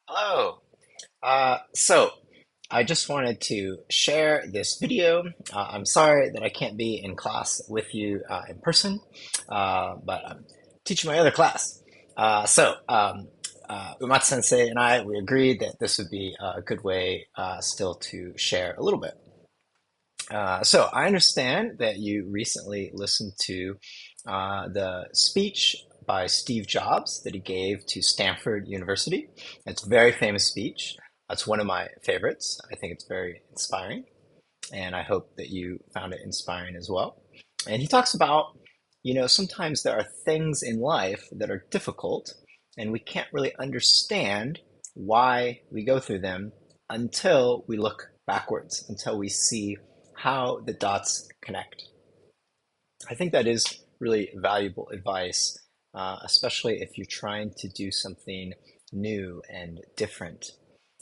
Hello. So I just wanted to share this video. I'm sorry that I can't be in class with you in person, but I'm teaching my other class. Umat Sensei and we agreed that this would be a good way still to share a little bit. So I understand that you recently listened to the speech by Steve Jobs that he gave to Stanford University. It's a very famous speech. It's one of my favorites. I think it's very inspiring, and I hope that you found it inspiring as well. And he talks about, sometimes there are things in life that are difficult, and we can't really understand why we go through them until we look backwards, until we see how the dots connect. I think that is really valuable advice, especially if you're trying to do something new and different.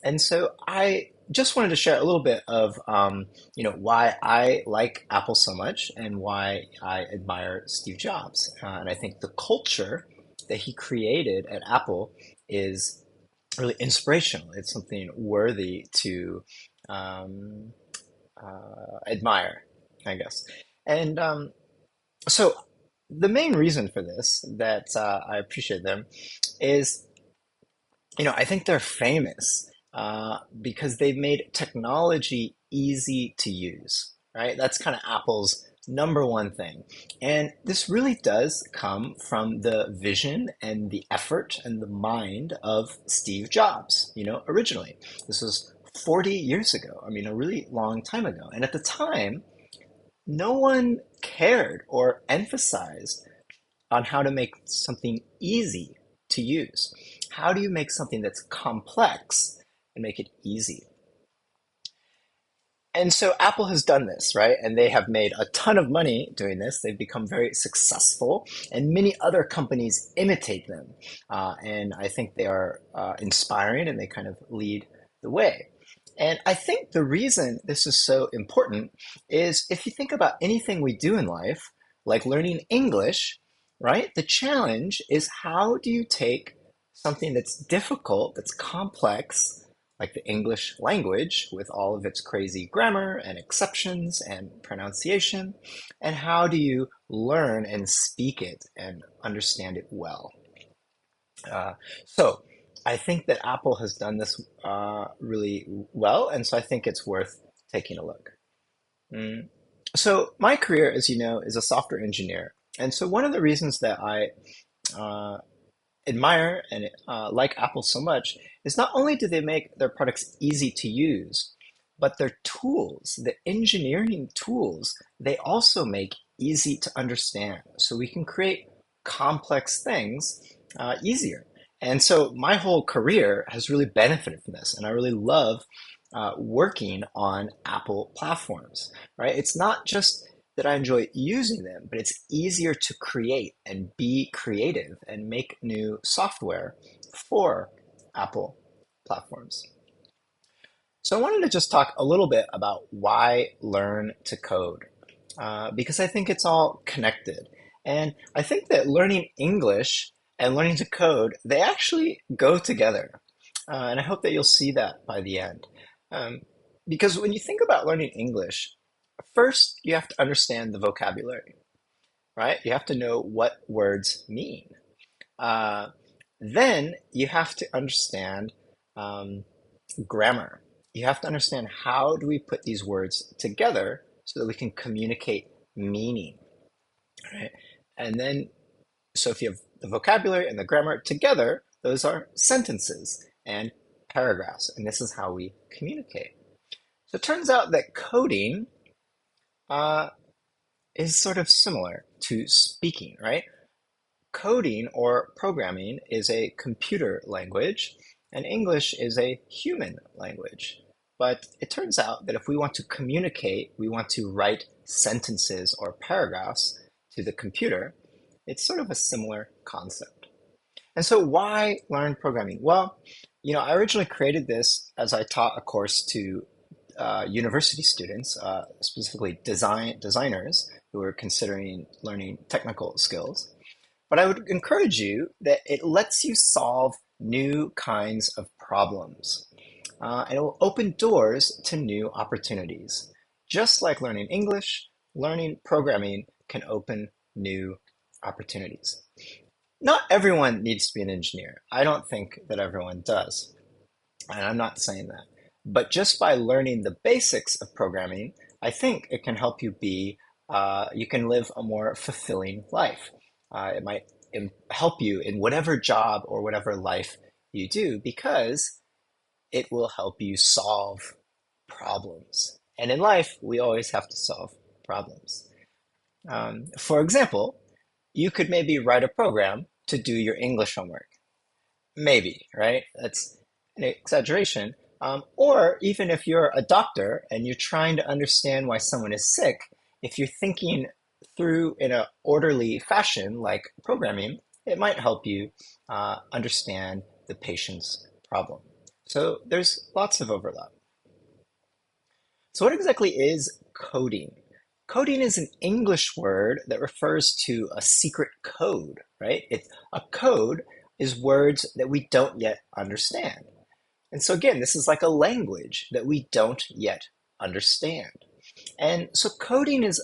And so I just wanted to share a little bit of, why I like Apple so much and why I admire Steve Jobs. And I think the culture that he created at Apple is really inspirational. It's something worthy to um, admire, I guess. And so the main reason for this that I appreciate them is, I think they're famous because they've made technology easy to use, right? That's kind of Apple's number one thing. And this really does come from the vision and the effort and the mind of Steve Jobs, originally. This was 40 years ago. I mean, a really long time ago. And at the time, no one cared or emphasized on how to make something easy to use. How do you make something that's complex and make it easy? And so Apple has done this, right? And they have made a ton of money doing this. They've become very successful, and many other companies imitate them. And I think they are inspiring and they kind of lead the way. And I think the reason this is so important is if you think about anything we do in life, like learning English, right? The challenge is how do you take something that's difficult, that's complex, like the English language with all of its crazy grammar and exceptions and pronunciation, and how do you learn and speak it and understand it well? So I think that Apple has done this really well, and so I think it's worth taking a look. Mm. So my career, as you know, is a software engineer, and so one of the reasons that I uh, admire and like Apple so much is not only do they make their products easy to use, but their tools, the engineering tools, they also make easy to understand. So we can create complex things easier. And so my whole career has really benefited from this, and I really love working on Apple platforms, right? It's not just that I enjoy using them, but it's easier to create and be creative and make new software for Apple platforms. So I wanted to just talk a little bit about why learn to code, because I think it's all connected. And I think that learning English and learning to code, they actually go together. And I hope that you'll see that by the end. Um, because when you think about learning English, first you have to understand the vocabulary, right? You have to know what words mean. Uh, then you have to understand um, grammar. You have to understand how do we put these words together so that we can communicate meaning, right? And then, so if you have the vocabulary and the grammar together, those are sentences and paragraphs, and this is how we communicate. So it turns out that coding uh, is sort of similar to speaking, right? Coding or programming is a computer language, and English is a human language. But it turns out that if we want to communicate, we want to write sentences or paragraphs to the computer, it's sort of a similar concept. And so why learn programming? Well, I originally created this as I taught a course to university students, specifically designers who are considering learning technical skills. But I would encourage you that it lets you solve new kinds of problems. And it will open doors to new opportunities. Just like learning English, learning programming can open new opportunities. Not everyone needs to be an engineer. I don't think that everyone does. And I'm not saying that. But just by learning the basics of programming, I think it can help you can live a more fulfilling life. It might help you in whatever job or whatever life you do because it will help you solve problems. And in life, we always have to solve problems. For example, you could maybe write a program to do your English homework. Maybe, right? That's an exaggeration. Or even if you're a doctor and you're trying to understand why someone is sick, if you're thinking through in an orderly fashion, like programming, it might help you understand the patient's problem. So there's lots of overlap. So what exactly is coding? Coding is an English word that refers to a secret code, right? A code is words that we don't yet understand. And so again, this is like a language that we don't yet understand. And so coding is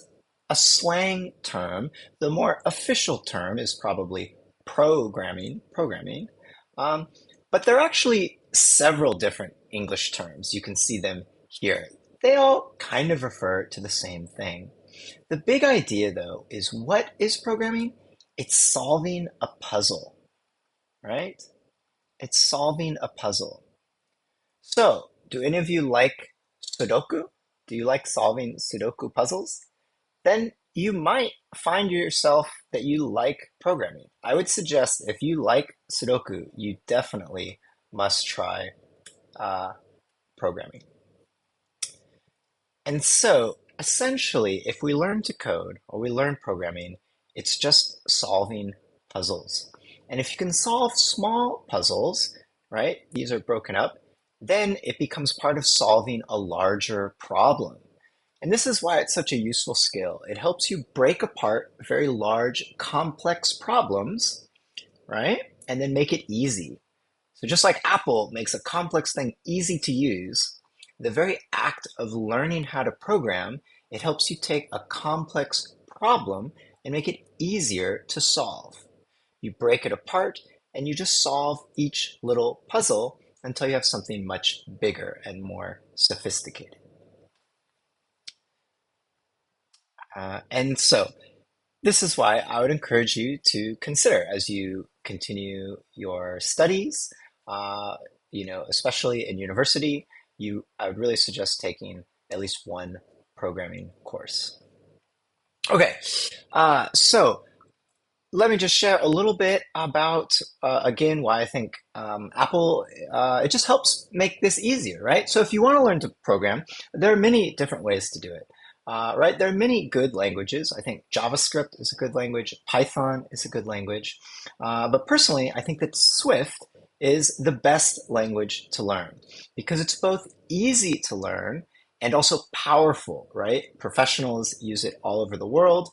a slang term. The more official term is probably programming. Um, but there are actually several different English terms. You can see them here. They all kind of refer to the same thing. The big idea, though, is what is programming? It's solving a puzzle, right? It's solving a puzzle. So, do any of you like Sudoku? Do you like solving Sudoku puzzles? Then you might find yourself that you like programming. I would suggest if you like Sudoku, you definitely must try programming. And so, essentially, if we learn to code or we learn programming, it's just solving puzzles. And if you can solve small puzzles, right, these are broken up, then it becomes part of solving a larger problem. And this is why it's such a useful skill. It helps you break apart very large, complex problems, right? And then make it easy. So just like Apple makes a complex thing easy to use, the very act of learning how to program, it helps you take a complex problem and make it easier to solve. You break it apart and you just solve each little puzzle until you have something much bigger and more sophisticated. And so this is why I would encourage you to consider as you continue your studies, uh, especially in university, I would really suggest taking at least one programming course. Okay, so let me just share a little bit about, again, why I think Apple, it just helps make this easier, right? So if you want to learn to program, there are many different ways to do it, right? There are many good languages. I think JavaScript is a good language. Python is a good language. But personally, I think that Swift is the best language to learn because it's both easy to learn and also powerful, right? Professionals use it all over the world,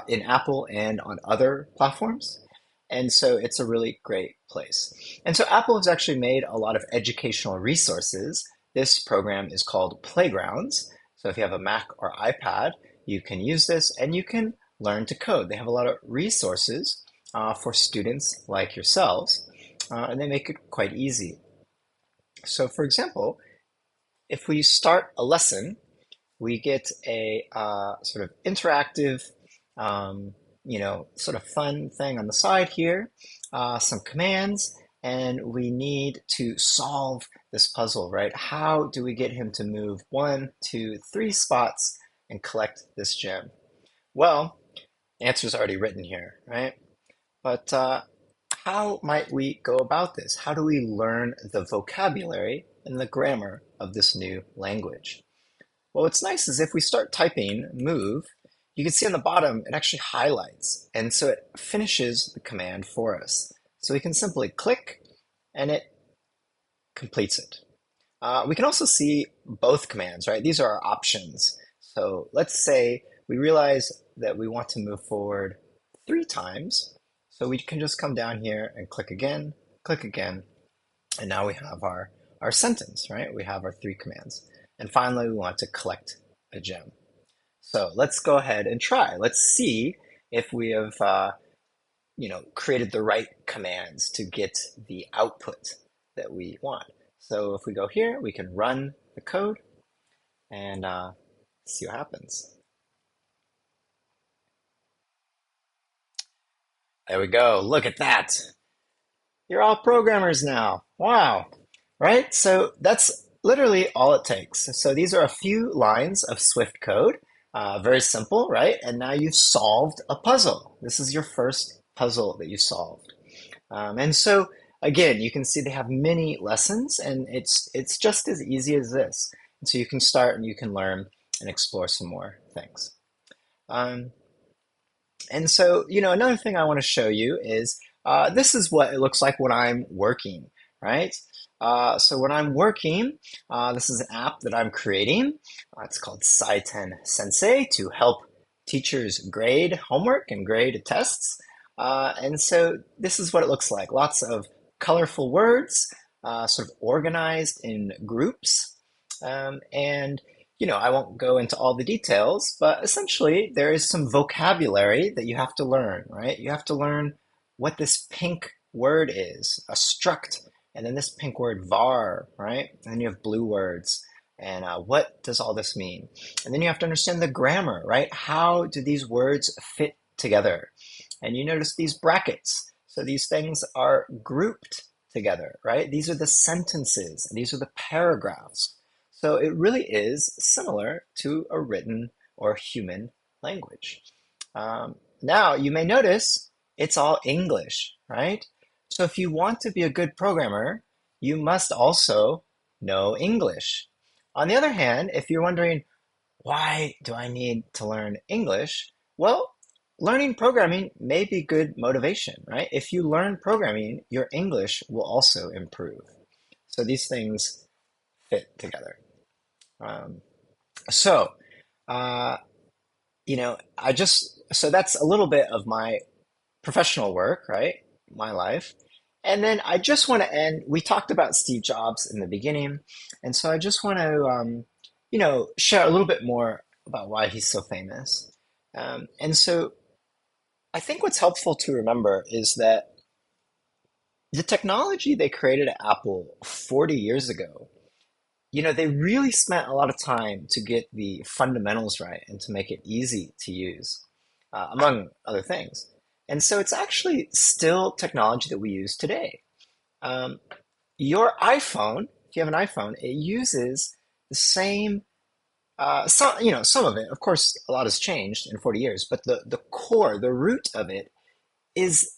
in Apple and on other platforms. And so it's a really great place. And so Apple has actually made a lot of educational resources. This program is called Playgrounds. So if you have a Mac or iPad, you can use this and you can learn to code. They have a lot of resources for students like yourselves, and they make it quite easy. So for example, if we start a lesson, we get a sort of interactive, sort of fun thing on the side here, some commands, and we need to solve this puzzle, right? How do we get him to move 1, 2, 3 spots and collect this gem? Well, the answer is already written here, right? But how might we go about this? How do we learn the vocabulary and the grammar of this new language? Well, what's nice is if we start typing move, you can see on the bottom, it actually highlights. And so it finishes the command for us. So we can simply click and it completes it. We can also see both commands, right? These are our options. So let's say we realize that we want to move forward 3 times. So we can just come down here and click again, And now we have our sentence, right? We have our three commands. And finally, we want to collect a gem. So let's go ahead and try. Let's see if we have created the right commands to get the output that we want. So if we go here, we can run the code and see what happens. There we go. Look at that. You're all programmers now. Wow. Right? So that's literally all it takes. So these are a few lines of Swift code. Very simple, right? And now you've solved a puzzle. This is your first puzzle that you solved. And so again, you can see they have many lessons, and it's just as easy as this. And so you can start and you can learn and explore some more things. Um, and so, another thing I want to show you is this is what it looks like when I'm working, right? So when I'm working, this is an app that I'm creating. It's called Saiten Sensei to help teachers grade homework and grade tests. And so this is what it looks like. Lots of colorful words, sort of organized in groups. And I won't go into all the details, but essentially there is some vocabulary that you have to learn, right? You have to learn what this pink word is, a struct, and then this pink word var, right? And then you have blue words. And what does all this mean? And then you have to understand the grammar, right? How do these words fit together? And you notice these brackets. So these things are grouped together, right? These are the sentences, and these are the paragraphs. So it really is similar to a written or human language. Now you may notice it's all English, right? So if you want to be a good programmer, you must also know English. On the other hand, if you're wondering, why do I need to learn English? Well, learning programming may be good motivation, right? If you learn programming, your English will also improve. So these things fit together. Um, so, uh, so that's a little bit of my professional work, right? My life. And then I just want to end, we talked about Steve Jobs in the beginning. And so I just want to, share a little bit more about why he's so famous. And so I think what's helpful to remember is that the technology they created at Apple 40 years ago, they really spent a lot of time to get the fundamentals right and to make it easy to use, among other things. And so it's actually still technology that we use today. Um, your iPhone, if you have an iPhone, it uses the same, some of it, of course, a lot has changed in 40 years, but the core, the root of it is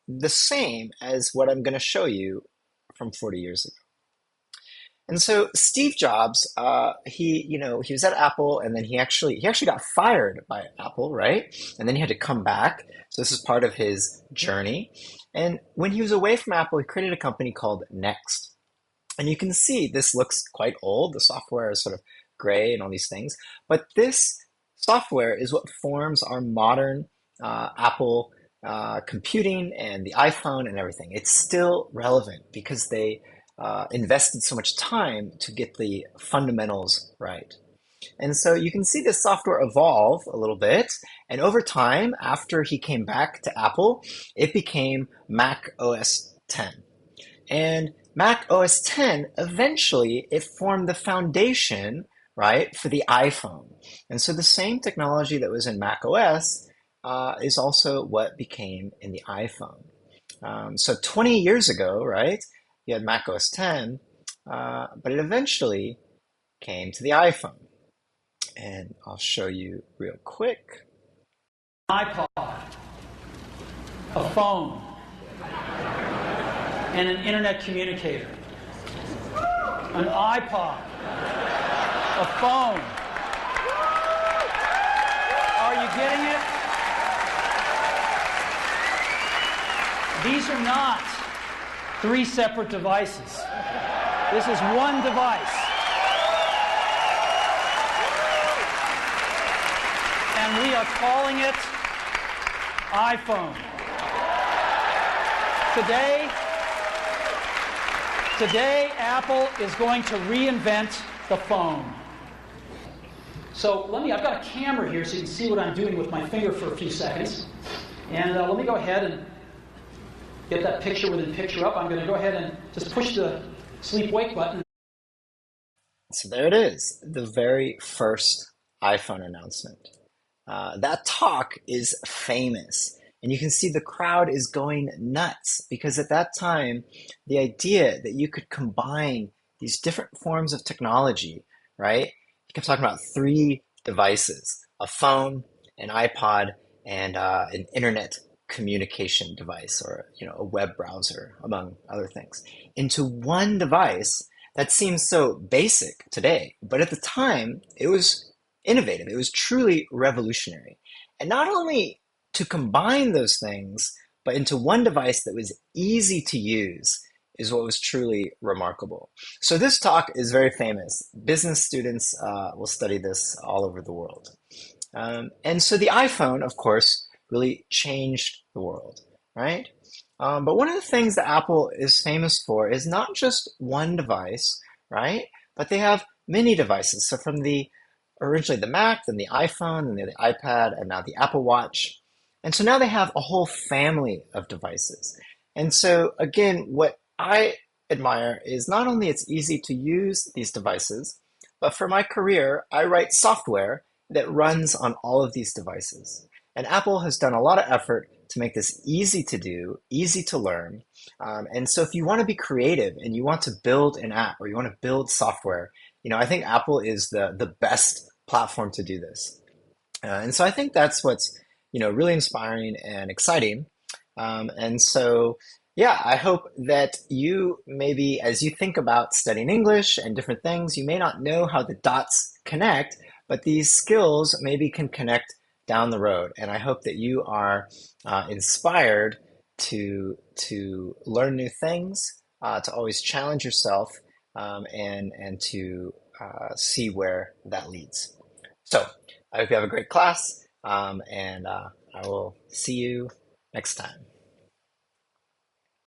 the same as what I'm going to show you from 40 years ago. And so Steve Jobs, he was at Apple, and then he actually got fired by Apple, right? And then he had to come back. So this is part of his journey. And when he was away from Apple, he created a company called Next. And you can see this looks quite old. The software is sort of gray and all these things. But this software is what forms our modern Apple computing and the iPhone and everything. It's still relevant because they invested so much time to get the fundamentals right. And so you can see this software evolve a little bit. And over time, after he came back to Apple, it became Mac OS X. And Mac OS X, eventually, it formed the foundation, right, for the iPhone. And so the same technology that was in Mac OS is also what became in the iPhone. So 20 years ago, right, you had Mac OS X, but it eventually came to the iPhone. And I'll show you real quick. iPod, a phone, and an internet communicator. An iPod, a phone. Are you getting it? These are not three separate devices. This is one device. And we are calling it iPhone. Today, Today, Apple is going to reinvent the phone. So I've got a camera here so you can see what I'm doing with my finger for a few seconds. And let me go ahead and get that picture within picture up. I'm going to go ahead and just push the sleep-wake button. So there it is, the very first iPhone announcement. That talk is famous. And you can see the crowd is going nuts because at that time, the idea that you could combine these different forms of technology, right? He kept talking about three devices, a phone, an iPod, and an internet communication device or a web browser, among other things, into one device that seems so basic today. But at the time, it was innovative. It was truly revolutionary. And not only to combine those things, but into one device that was easy to use is what was truly remarkable. So this talk is very famous. Business students will study this all over the world. And so the iPhone, of course, really changed the world, right? But one of the things that Apple is famous for is not just one device, right? But they have many devices. So from originally the Mac, then the iPhone, then the iPad, and now the Apple Watch. And so now they have a whole family of devices. And so again, what I admire is not only it's easy to use these devices, but for my career, I write software that runs on all of these devices. And Apple has done a lot of effort to make this easy to do, easy to learn. And so if you want to be creative and you want to build an app or you want to build software, I think Apple is the best platform to do this. And so I think that's what's, really inspiring and exciting. And so, yeah, I hope that you maybe, as you think about studying English and different things, you may not know how the dots connect, but these skills maybe can connect down the road. And I hope that you are inspired to learn new things, to always challenge yourself, and to see where that leads. So I hope you have a great class, and I will see you next time.